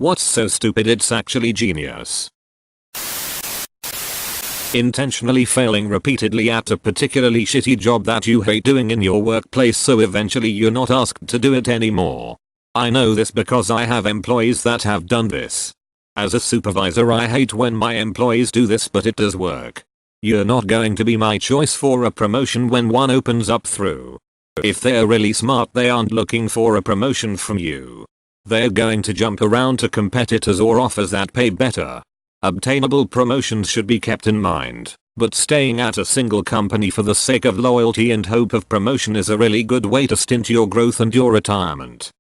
What's so stupid? It's actually genius. Intentionally failing repeatedly at a particularly shitty job that you hate doing in your workplace so eventually you're not asked to do it anymore. I know this because I have employees that have done this. As a supervisor, I hate when my employees do this, but it does work. You're not going to be my choice for a promotion when one opens up through. If they're really smart, they aren't looking for a promotion from you. They're going to jump around to competitors or offers that pay better. Obtainable promotions should be kept in mind, but staying at a single company for the sake of loyalty and hope of promotion is a really good way to stint your growth and your retirement.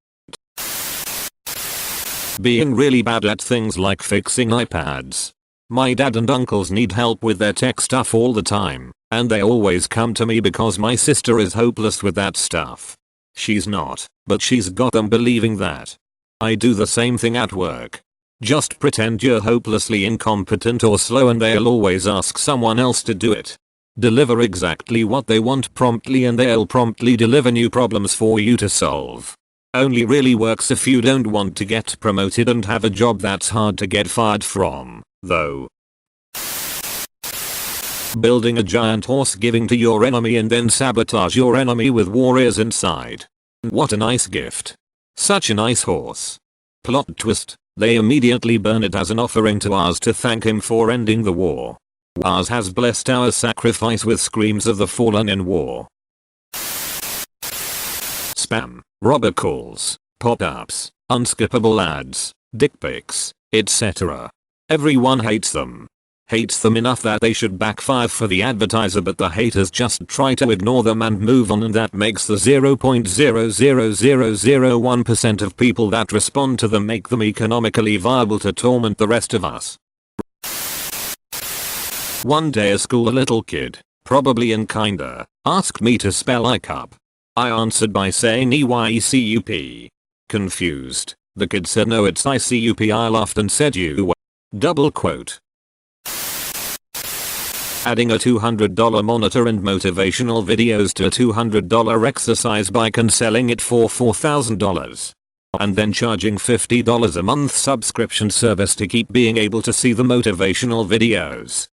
Being really bad at things like fixing iPads. My dad and uncles need help with their tech stuff all the time, and they always come to me because my sister is hopeless with that stuff. She's not, but she's got them believing that. I do the same thing at work. Just pretend you're hopelessly incompetent or slow and they'll always ask someone else to do it. Deliver exactly what they want promptly and they'll promptly deliver new problems for you to solve. Only really works if you don't want to get promoted and have a job that's hard to get fired from, though. Building a giant horse, giving to your enemy and then sabotage your enemy with warriors inside. What a nice gift. Such a nice horse. Plot twist. They immediately burn it as an offering to Oz to thank him for ending the war. Oz has blessed our sacrifice with screams of the fallen in war. Spam, robocalls, pop-ups, unskippable ads, dick pics, etc. Everyone hates them. Hates them enough that they should backfire for the advertiser, but the haters just try to ignore them and move on, and that makes the 0.00001% of people that respond to them make them economically viable to torment the rest of us. One day at school a little kid, probably in kinder, asked me to spell iCup. I answered by saying EYECUP. Confused, the kid said no, it's ICUP. I laughed and said you. Double quote. Adding a $200 monitor and motivational videos to a $200 exercise bike and selling it for $4,000. And then charging $50 a month subscription service to keep being able to see the motivational videos.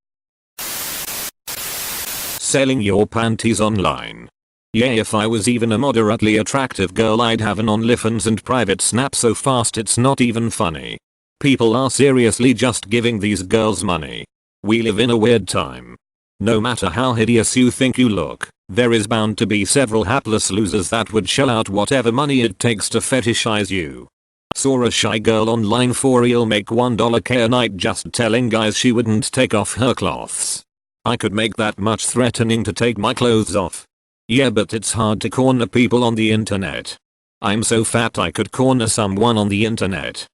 Selling your panties online. Yeah, if I was even a moderately attractive girl, I'd have an OnlyFans and private snap so fast it's not even funny. People are seriously just giving these girls money. We live in a weird time. No matter how hideous you think you look, there is bound to be several hapless losers that would shell out whatever money it takes to fetishize you. Saw a shy girl online for real make $1K a night just telling guys she wouldn't take off her clothes. I could make that much threatening to take my clothes off. Yeah, but it's hard to corner people on the internet. I'm so fat I could corner someone on the internet.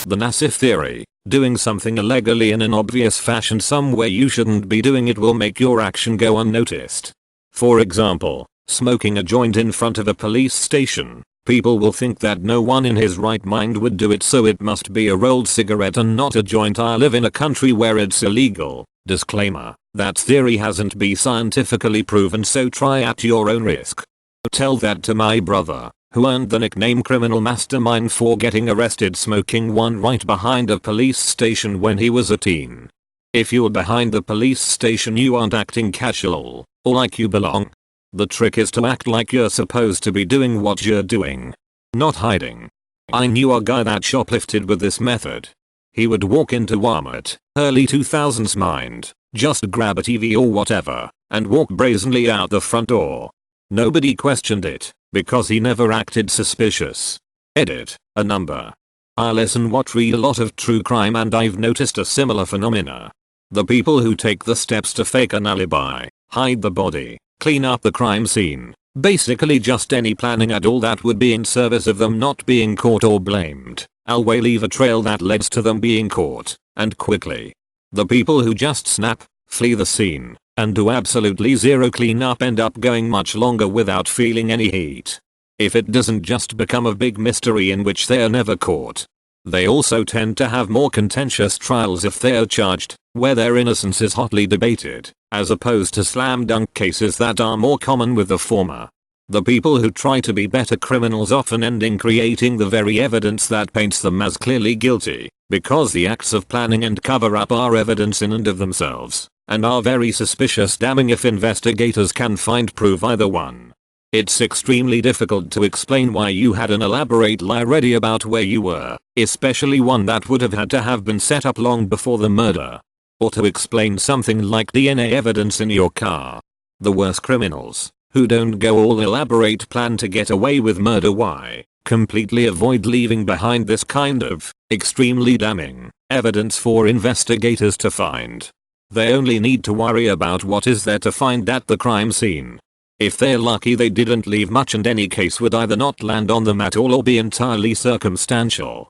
The Nassif theory. Doing something illegally in an obvious fashion somewhere you shouldn't be doing it will make your action go unnoticed. For example, smoking a joint in front of a police station. People will think that no one in his right mind would do it, so it must be a rolled cigarette and not a joint. I live in a country where it's illegal. Disclaimer, that theory hasn't been scientifically proven, so try at your own risk. Tell that to my brother, who earned the nickname Criminal Mastermind for getting arrested smoking one right behind a police station when he was a teen. If you're behind the police station, you aren't acting casual, or like you belong. The trick is to act like you're supposed to be doing what you're doing, not hiding. I knew a guy that shoplifted with this method. He would walk into Walmart, early 2000s mind, just grab a TV or whatever, and walk brazenly out the front door. Nobody questioned it, because he never acted suspicious. Edit, a number. I listen watch read a lot of true crime and I've noticed a similar phenomena. The people who take the steps to fake an alibi, hide the body, clean up the crime scene, basically just any planning at all that would be in service of them not being caught or blamed, always leave a trail that leads to them being caught, and quickly. The people who just snap, flee the scene, and do absolutely zero cleanup end up going much longer without feeling any heat. If it doesn't just become a big mystery in which they are never caught. They also tend to have more contentious trials if they are charged, where their innocence is hotly debated, as opposed to slam dunk cases that are more common with the former. The people who try to be better criminals often ending creating the very evidence that paints them as clearly guilty, because the acts of planning and cover-up are evidence in and of themselves, and are very suspicious damning if investigators can find proof either one. It's extremely difficult to explain why you had an elaborate lie ready about where you were, especially one that would have had to have been set up long before the murder. Or to explain something like DNA evidence in your car. The worst criminals, who don't go all elaborate plan to get away with murder, why completely avoid leaving behind this kind of extremely damning evidence for investigators to find. They only need to worry about what is there to find at the crime scene. If they're lucky, they didn't leave much, and any case would either not land on them at all or be entirely circumstantial.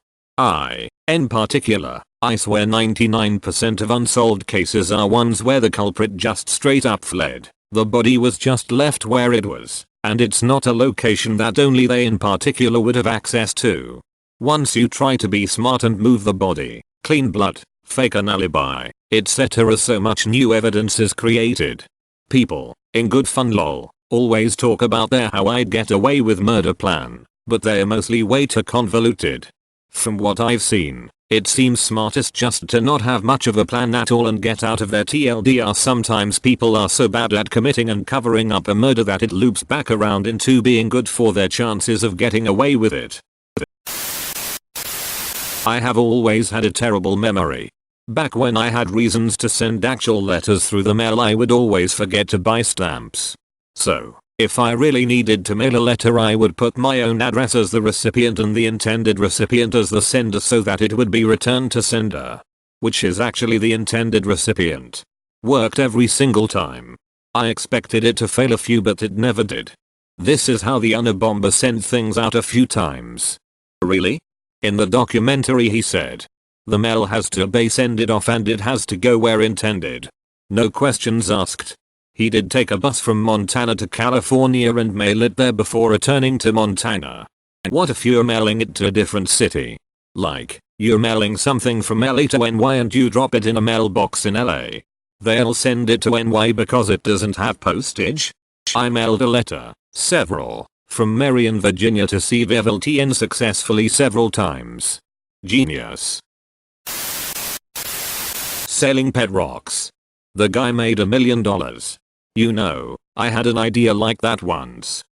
In particular, I swear 99% of unsolved cases are ones where the culprit just straight up fled. The body was just left where it was, and it's not a location that only they in particular would have access to. Once you try to be smart and move the body, clean blood, fake an alibi, etc., so much new evidence is created. People, in good fun lol, always talk about their how I'd get away with murder plan, but they're mostly way too convoluted. From what I've seen, it seems smartest just to not have much of a plan at all and get out of their TLDR. Sometimes people are so bad at committing and covering up a murder that it loops back around into being good for their chances of getting away with it. I have always had a terrible memory. Back when I had reasons to send actual letters through the mail, I would always forget to buy stamps. So, if I really needed to mail a letter, I would put my own address as the recipient and the intended recipient as the sender so that it would be returned to sender. Which is actually the intended recipient. Worked every single time. I expected it to fail a few, but it never did. This is how the Unabomber sent things out a few times. Really? In the documentary he said. The mail has to be sended off and it has to go where intended. No questions asked. He did take a bus from Montana to California and mail it there before returning to Montana. What if you're mailing it to a different city? Like, you're mailing something from LA to NY and you drop it in a mailbox in LA. They'll send it to NY because it doesn't have postage? I mailed a letter, several, from Marion, Virginia to Sevierville, TN successfully several times. Genius. Selling pet rocks. The guy made $1 million. You know, I had an idea like that once.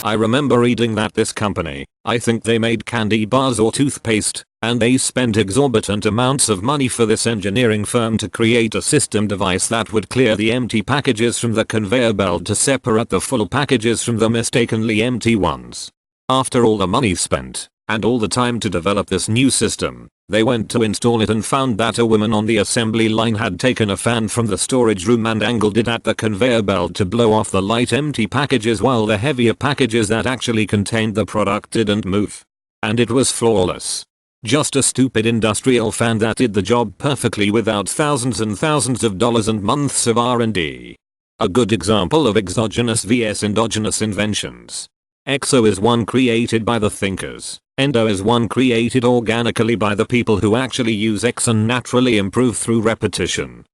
I remember reading that this company, I think they made candy bars or toothpaste, and they spent exorbitant amounts of money for this engineering firm to create a system device that would clear the empty packages from the conveyor belt to separate the full packages from the mistakenly empty ones. After all the money spent, and all the time to develop this new system, they went to install it and found that a woman on the assembly line had taken a fan from the storage room and angled it at the conveyor belt to blow off the light empty packages while the heavier packages that actually contained the product didn't move. And it was flawless. Just a stupid industrial fan that did the job perfectly without thousands and thousands of dollars and months of R&D. A good example of exogenous vs endogenous inventions. Exo is one created by the thinkers. Endo is one created organically by the people who actually use X and naturally improve through repetition.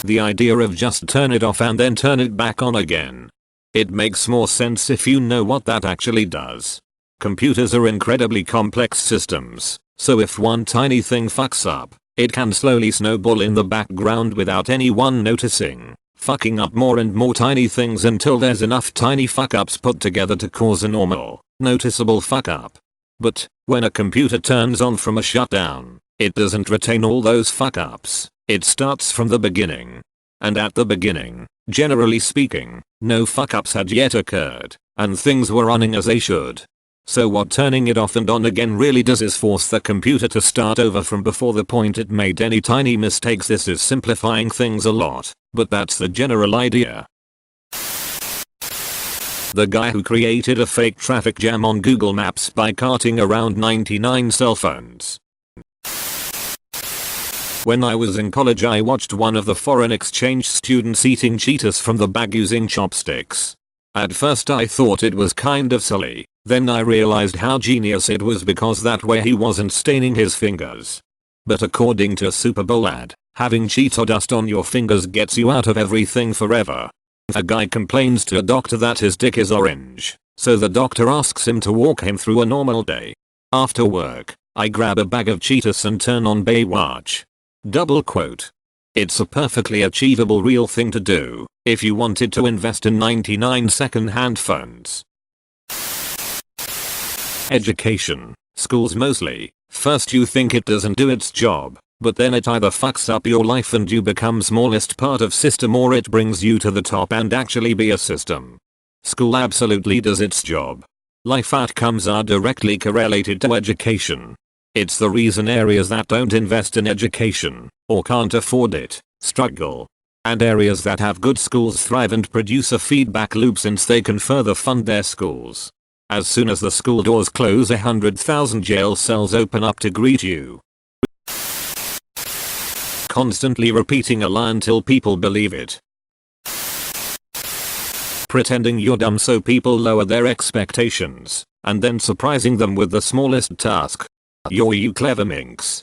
The idea of just turn it off and then turn it back on again. It makes more sense if you know what that actually does. Computers are incredibly complex systems, so if one tiny thing fucks up, it can slowly snowball in the background without anyone noticing, fucking up more and more tiny things until there's enough tiny fuck-ups put together to cause a normal, noticeable fuck-up. But, when a computer turns on from a shutdown, it doesn't retain all those fuck-ups, it starts from the beginning. And at the beginning, generally speaking, no fuck-ups had yet occurred, and things were running as they should. So what turning it off and on again really does is force the computer to start over from before the point it made any tiny mistakes. This is simplifying things a lot, but that's the general idea. The guy who created a fake traffic jam on Google Maps by carting around 99 cell phones. When I was in college, I watched one of the foreign exchange students eating Cheetos from the bag using chopsticks. At first I thought it was kind of silly, then I realized how genius it was because that way he wasn't staining his fingers. But according to a Super Bowl ad, having Cheeto dust on your fingers gets you out of everything forever. A guy complains to a doctor that his dick is orange, so the doctor asks him to walk him through a normal day. After work, I grab a bag of Cheetos and turn on Baywatch. Double quote. It's a perfectly achievable real thing to do if you wanted to invest in 99 second-hand phones. Education. Schools mostly. First you think it doesn't do its job, but then it either fucks up your life and you become smallest part of system, or it brings you to the top and actually be a system. School absolutely does its job. Life outcomes are directly correlated to education. It's the reason areas that don't invest in education, or can't afford it, struggle. And areas that have good schools thrive and produce a feedback loop since they can further fund their schools. As soon as the school doors close, 100,000 jail cells open up to greet you. Constantly repeating a lie until people believe it. Pretending you're dumb so people lower their expectations, and then surprising them with the smallest task. You're you clever minx.